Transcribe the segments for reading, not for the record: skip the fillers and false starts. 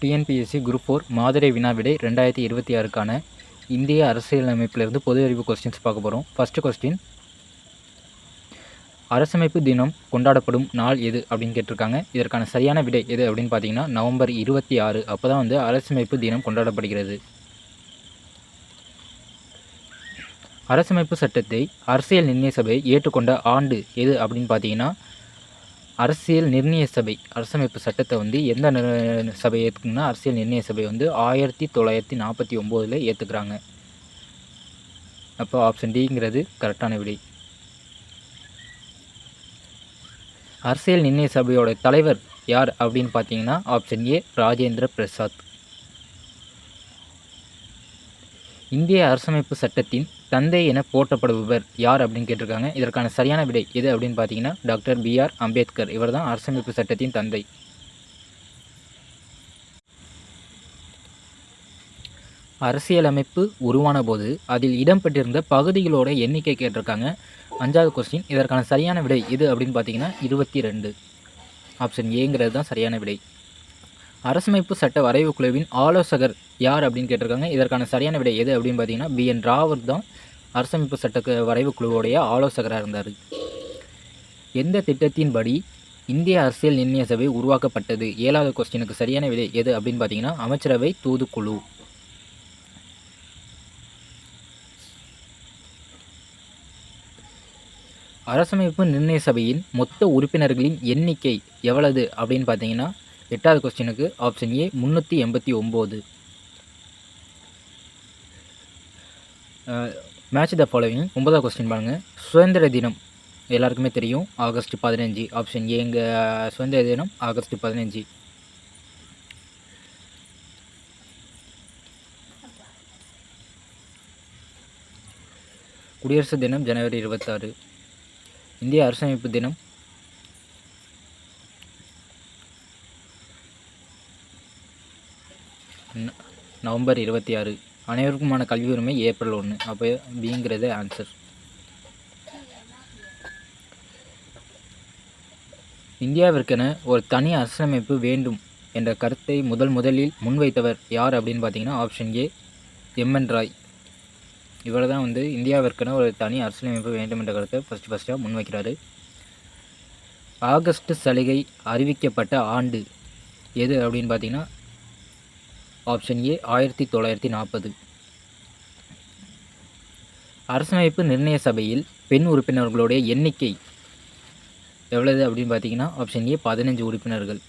TNPSC group 4 மாதிரி வினா விடை 2026க்கான இந்திய அரசியலமைப்பிலிருந்து பொது அறிவு கொஸ்டின்ஸ் பார்க்க போகிறோம். ஃபஸ்ட்டு கொஸ்டின், அரசமைப்பு தினம் கொண்டாடப்படும் நாள் எது அப்படின்னு கேட்டிருக்காங்க. இதற்கான சரியான விடை எது அப்படின்னு பார்த்தீங்கன்னா நவம்பர் 26. அப்போ தான் வந்து அரசமைப்பு தினம் கொண்டாடப்படுகிறது. அரசமைப்பு சட்டத்தை அரசியல் நிர்ணய சபை ஏற்றுக்கொண்ட ஆண்டு எது அப்படின்னு பார்த்தீங்கன்னா அரசியல் நிர்ணய சபை அரசமைப்பு சட்டத்தை வந்து எந்த சபை ஏற்றுக்குன்னா அரசியல் நிர்ணய சபை வந்து 1949 ஏற்றுக்கிறாங்க. அப்போ ஆப்ஷன் டிங்கிறது கரெக்டான விடை. அரசியல் நிர்ணய சபையோட தலைவர் யார் அப்படின்னு பார்த்தீங்கன்னா ஆப்ஷன் ஏ ராஜேந்திர பிரசாத். இந்திய அரசமைப்பு சட்டத்தின் தந்தை என போற்றப்படுபவர் யார் அப்படின்னு கேட்டிருக்காங்க. இதற்கான சரியான விடை எது அப்படின்னு பார்த்தீங்கன்னா டாக்டர் B.R. அம்பேத்கர். இவர் தான் அரசமைப்பு சட்டத்தின் தந்தை. அரசியலமைப்பு உருவான போது அதில் இடம்பெற்றிருந்த பகுதிகளோட எண்ணிக்கை கேட்டிருக்காங்க. 5வது கொஸ்டின், இதற்கான சரியான விடை எது அப்படின்னு பார்த்தீங்கன்னா 22. ஆப்ஷன் ஏங்கிறது தான் சரியான விடை. அரசமைப்பு சட்ட வரைவு குழுவின் ஆலோசகர் யார் அப்படின்னு கேட்டிருக்காங்க. இதற்கான சரியான விடை எது அப்படின்னு பார்த்தீங்கன்னா B.N. ராவ் தான் அரசமைப்பு சட்ட வரைவு குழுவோடைய ஆலோசகராக இருந்தார். எந்த திட்டத்தின்படி இந்திய அரசியல் நிர்ணய சபை உருவாக்கப்பட்டது? 7வது கொஸ்டினுக்கு சரியான விடை எது அப்படின்னு பார்த்தீங்கன்னா அமைச்சரவை தூதுக்குழு. அரசமைப்பு நிர்ணய சபையின் மொத்த உறுப்பினர்களின் எண்ணிக்கை எவ்வளவு அப்படின்னு பார்த்தீங்கன்னா 8வது கொஸ்டினுக்கு option A 389. Match the following. 9வது கொஸ்டின் பாருங்கள். சுதந்திர தினம் எல்லாருக்குமே தெரியும், ஆகஸ்ட் 15. ஆப்ஷன் ஏ சுதந்திர தினம் ஆகஸ்ட் 15. குடியரசு தினம் ஜனவரி 26. இந்திய அரசமைப்பு தினம் நவம்பர் 26. அனைவருக்குமான கல்வி உரிமை ஏப்ரல் 1. அப்போ பிங்கிறது ஆன்சர். இந்தியாவிற்கென ஒரு தனி அரசமைப்பு வேண்டும் என்ற கருத்தை முதலில் முன்வைத்தவர் யார் அப்படின்னு பார்த்தீங்கன்னா ஆப்ஷன் ஏ M.N. ராய். இவர் தான் வந்து இந்தியாவிற்கென ஒரு தனி அரசியலமைப்பு வேண்டும் என்ற கருத்தை ஃபஸ்ட்டாக முன்வைக்கிறாரு. ஆகஸ்ட் சலுகை அறிவிக்கப்பட்ட ஆண்டு எது அப்படின்னு பார்த்தீங்கன்னா ஆப்ஷன் ஏ 1940. அரசமைப்பு நிர்ணய சபையில் பெண் உறுப்பினர்களுடைய எண்ணிக்கை எவ்வளவு அப்படின்னு பார்த்தீங்கன்னா ஆப்ஷன் ஏ 15 உறுப்பினர்கள்.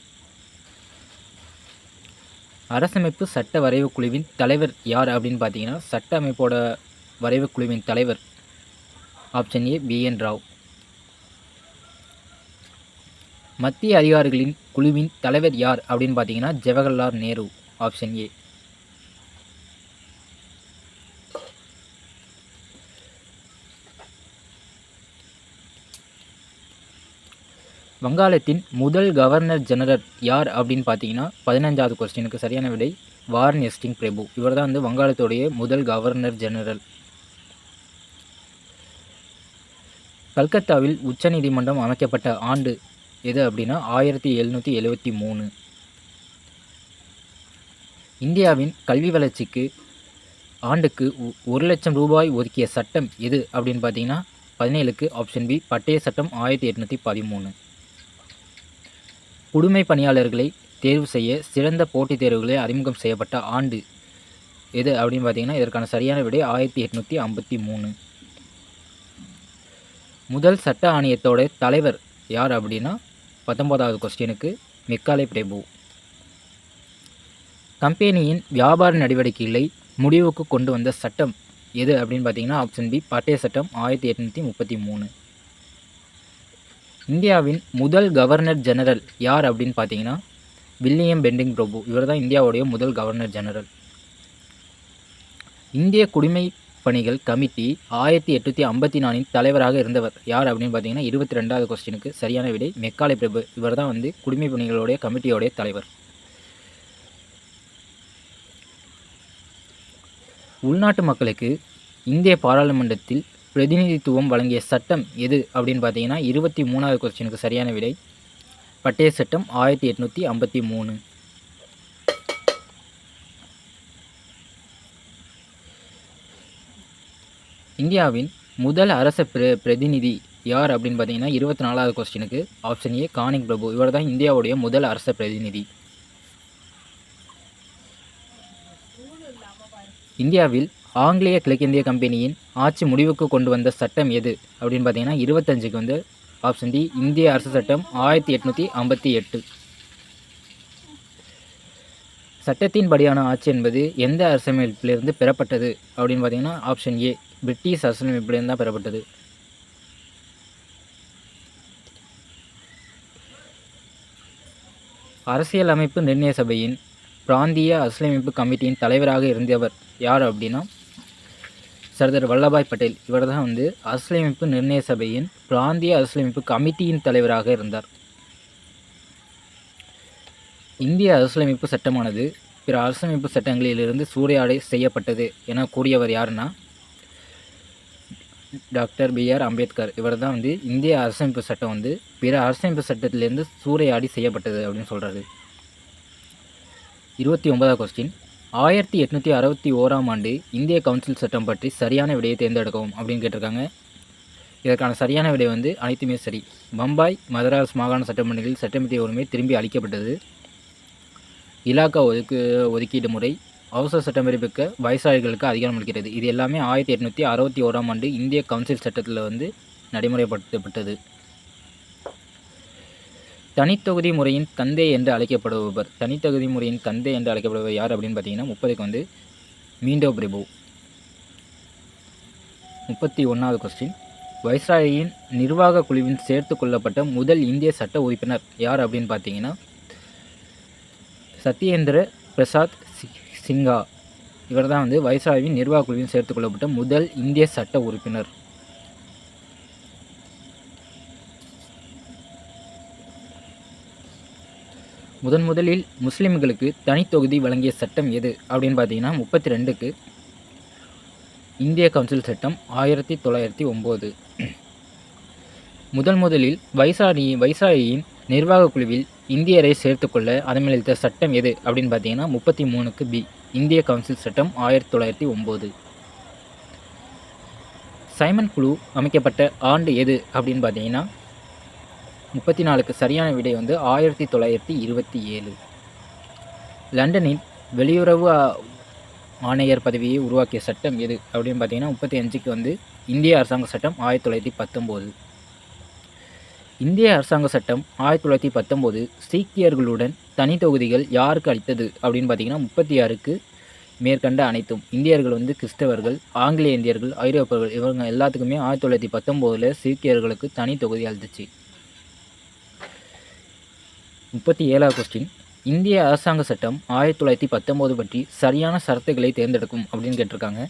அரசமைப்பு சட்ட வரைவு குழுவின் தலைவர் யார் அப்படின்னு பார்த்தீங்கன்னா சட்ட அமைப்போட வரைவு குழுவின் தலைவர் ஆப்ஷன் ஏ B.N. ராவ். மத்திய அதிகாரிகளின் குழுவின் தலைவர் யார் அப்படின்னு பார்த்தீங்கன்னா ஜவஹர்லால் நேரு. Option A. வங்காளத்தின் முதல் கவர்னர் ஜெனரல் யார் அப்படின்னு பார்த்தீங்கன்னா 15வது கொஸ்டினுக்கு சரியான விடை வாரன் ஹேஸ்டிங்ஸ் பிரபு. இவர் தான் வந்து வங்காளத்துடைய முதல் கவர்னர் ஜெனரல். கல்கத்தாவில் உச்சநீதிமன்றம் அமைக்கப்பட்ட ஆண்டு எது அப்படின்னா 1773. இந்தியாவின் கல்வி வளர்ச்சிக்கு ஆண்டுக்கு 1 லட்சம் ரூபாய் ஒதுக்கிய சட்டம் எது அப்படின்னு பார்த்தீங்கன்னா 17க்கு ஆப்ஷன் பி பட்டய சட்டம் 1813. குடிமை பணியாளர்களை தேர்வு செய்ய சிறந்த போட்டித் தேர்வுகளை அறிமுகம் செய்யப்பட்ட ஆண்டு எது அப்படின்னு பார்த்தீங்கன்னா இதற்கான சரியான விடை 1853. முதல் சட்ட ஆணையத்தோட தலைவர் யார் அப்படின்னா 19வது கொஸ்டினுக்கு மெக்காலே பிரபு. கம்பெனியின் வியாபார நடவடிக்கைகளை முடிவுக்கு கொண்டு வந்த சட்டம் எது அப்படின்னு பார்த்தீங்கன்னா ஆப்ஷன் பி பட்டய சட்டம் 1833. இந்தியாவின் முதல் கவர்னர் ஜெனரல் யார் அப்படின்னு பார்த்தீங்கன்னா வில்லியம் பெண்டிங் பிரபு. இவர் தான் இந்தியாவுடைய முதல் கவர்னர் ஜெனரல். இந்திய குடிமை பணிகள் கமிட்டி 1854 தலைவராக இருந்தவர் யார் அப்படின்னு பார்த்தீங்கன்னா 22வது கொஸ்டினுக்கு சரியான விடை மெக்காலே பிரபு. இவர் தான் வந்து குடிமை பணிகளுடைய கமிட்டியோடைய தலைவர். உள்நாட்டு மக்களுக்கு இந்திய பாராளுமன்றத்தில் பிரதிநிதித்துவம் வழங்கிய சட்டம் எது அப்படின்னு பார்த்தீங்கன்னா 23வது கொஸ்டினுக்கு சரியான விடை பட்டய சட்டம் 1853. இந்தியாவின் முதல் அரச பிரதிநிதி யார் அப்படின்னு பார்த்தீங்கன்னா 24வது கொஸ்டினுக்கு ஆப்ஷன் ஏ கானிங் பிரபு. இவர் தான் இந்தியாவுடைய முதல் அரச பிரதிநிதி. இந்தியாவில் ஆங்கிலேய கிழக்கிந்திய கம்பெனியின் ஆட்சி முடிவுக்கு கொண்டு வந்த சட்டம் எது அப்படின்னு பார்த்தீங்கன்னா 25க்கு வந்து ஆப்ஷன் டி இந்திய அரசு சட்டம் 1858. சட்டத்தின்படியான ஆட்சி என்பது எந்த அரசமைப்பிலிருந்து பெறப்பட்டது அப்படின்னு பார்த்தீங்கன்னா ஆப்ஷன் ஏ பிரிட்டிஷ் அரசியலமைப்பிலிருந்து தான் பெறப்பட்டது. அரசியலமைப்பு நிர்ணய சபையின் பிராந்திய அரசியலமைப்பு கமிட்டியின் தலைவராக இருந்தவர் யார் அப்படின்னா சர்தார் வல்லபாய் பட்டேல். இவர் தான் வந்து அரசியலமைப்பு நிர்ணய சபையின் பிராந்திய அரசியலமைப்பு கமிட்டியின் தலைவராக இருந்தார். இந்திய அரசியலமைப்பு சட்டமானது பிற அரசியலமைப்பு சட்டங்களிலிருந்து சூறையாடை செய்யப்பட்டது என கூறியவர் யாருன்னா டாக்டர் B.R. அம்பேத்கர். இவர் தான் வந்து இந்திய அரசியலமைப்பு சட்டம் வந்து பிற அரசியலமைப்பு சட்டத்திலிருந்து சூறையாடி செய்யப்பட்டது அப்படின்னு சொல்கிறாரு. 29வது கொஸ்டின் 1861ஆம் ஆண்டு இந்திய கவுன்சில் சட்டம் பற்றி சரியான விடையை தேர்ந்தெடுக்கவும் அப்படின்னு கேட்டிருக்காங்க. இதற்கான சரியான விடை வந்து அனைத்துமே சரி. பம்பாய் மதராஸ் மாகாண சட்டமன்றங்களில் சட்டமன்ற உரிமை திரும்பி அளிக்கப்பட்டது. இலாக்கா ஒதுக்கீடு முறை அவசர சட்டம் பிறப்பிக்க வைஸ்ராய்களுக்கு அதிகாரம் அளிக்கிறது. இது எல்லாமே 1861ஆம் ஆண்டு இந்திய கவுன்சில் சட்டத்தில் வந்து நடைமுறைப்படுத்தப்பட்டது. தனித்தொகுதி முறையின் தந்தை என்று அழைக்கப்படுபவர் யார் அப்படின்னு பார்த்தீங்கன்னா 30க்கு வந்து மீண்டோ பிரபு. 31வது கொஸ்டின் வைஸ்ராயின் நிர்வாக குழுவின் சேர்த்து கொள்ளப்பட்ட முதல் இந்திய சட்ட உறுப்பினர் யார் அப்படின்னு பார்த்தீங்கன்னா சத்யேந்திர பிரசாத் சிங்கா. இவர் தான் வந்து வைஸ்ராயின் நிர்வாக குழுவின் சேர்த்து கொள்ளப்பட்ட முதல் இந்திய சட்ட உறுப்பினர். முதலில் முஸ்லிம்களுக்கு தனித்தொகுதி வழங்கிய சட்டம் எது அப்படின்னு பார்த்தீங்கன்னா 32க்கு இந்திய கவுன்சில் சட்டம் 1909. முதலில் வைஸ்ராயின் நிர்வாக குழுவில் இந்தியரை சேர்த்துக்கொள்ள அனுமதித்த சட்டம் எது அப்படின்னு பார்த்தீங்கன்னா 33க்கு பி இந்திய கவுன்சில் சட்டம் 1909. சைமன் குழு அமைக்கப்பட்ட ஆண்டு எது அப்படின்னு பார்த்தீங்கன்னா 34க்கு சரியான விடை வந்து 1927. லண்டனின் வெளியுறவு ஆணையர் பதவியை உருவாக்கிய சட்டம் எது அப்படின்னு பார்த்தீங்கன்னா 35க்கு வந்து இந்திய அரசாங்க சட்டம் 1919. இந்திய அரசாங்க சட்டம் 1919 சீக்கியர்களுடன் தனி தொகுதிகள் யாருக்கு அளித்தது அப்படின்னு பார்த்தீங்கன்னா 36க்கு மேற்கண்ட அனைத்தும். இந்தியர்கள் வந்து கிறிஸ்தவர்கள், ஆங்கிலேய இந்தியர்கள், ஐரோப்பியர்கள் இவங்க எல்லாத்துக்குமே 1919 சீக்கியர்களுக்கு தனி தொகுதி அளித்துச்சு. 37வது கொஸ்டின் இந்திய அரசாங்க சட்டம் 1919 பற்றி சரியான சரத்துக்களை தேர்ந்தெடுக்கும் அப்படின்னு கேட்டிருக்காங்க.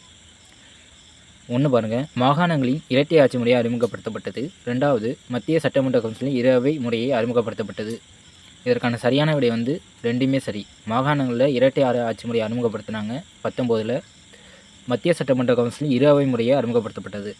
ஒன்று பாருங்கள், மாகாணங்களின் இரட்டை ஆட்சி முறையை அறிமுகப்படுத்தப்பட்டது. 2வது மத்திய சட்டமன்ற கவுன்சிலின் இரவை முறையை அறிமுகப்படுத்தப்பட்டது. இதற்கான சரியான விடை வந்து ரெண்டுமே சரி. மாகாணங்களில் இரட்டை ஆட்சி முறையை அறிமுகப்படுத்தினாங்க 19ல். மத்திய சட்டமன்ற கவுன்சிலின் இரவை முறையை அறிமுகப்படுத்தப்பட்டது.